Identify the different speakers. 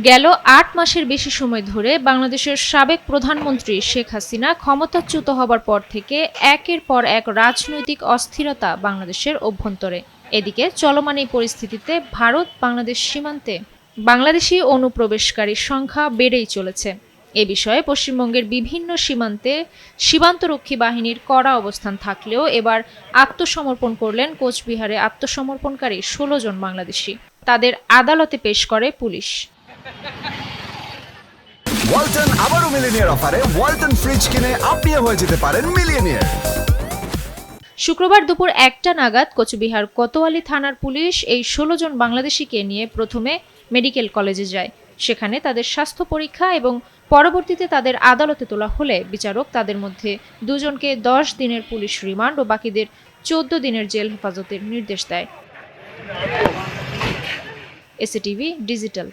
Speaker 1: গেল ৮ মাসের বেশি সময় ধরে বাংলাদেশের সাবেক প্রধানমন্ত্রী শেখ হাসিনা ক্ষমতাচ্যুত হবার পর থেকে একের পর এক রাজনৈতিক অস্থিরতা বাংলাদেশের অভ্যন্তরে। এদিকে চলমান এই পরিস্থিতিতে ভারত বাংলাদেশ সীমান্তে বাংলাদেশি অনুপ্রবেশকারীর সংখ্যা বেড়েই চলেছে। এ বিষয়ে পশ্চিমবঙ্গের বিভিন্ন সীমান্তে সীমান্তরক্ষী বাহিনীর কড়া অবস্থান থাকলেও এবার আত্মসমর্পণ করলেন কোচবিহারে আত্মসমর্পণকারী ১৬ জন বাংলাদেশি। তাদের আদালতে পেশ করে পুলিশ।
Speaker 2: ওয়ালটন আবারও মিলিনিয়ার অফারে ওয়ালটন ফ্রিজ কিনে আপনিও হয়ে যেতে পারেন মিলিয়নিয়ার।
Speaker 1: শুক্রবার দুপুর ১টা নাগাদ কোচবিহার কোতোয়ালি থানার পুলিশ এই ১৬ জন বাংলাদেশিকে নিয়ে প্রথমে মেডিকেল কলেজে যায়। সেখানে তাদের স্বাস্থ্য পরীক্ষা এবং পরবর্তীতে তাদের আদালতে তোলা হলে বিচারক তাদের মধ্যে ২ জনকে ১০ দিনের পুলিশ রিমান্ড ও বাকিদের ১৪ দিনের জেল হেফাজতের নির্দেশ দেয়। SATV digital.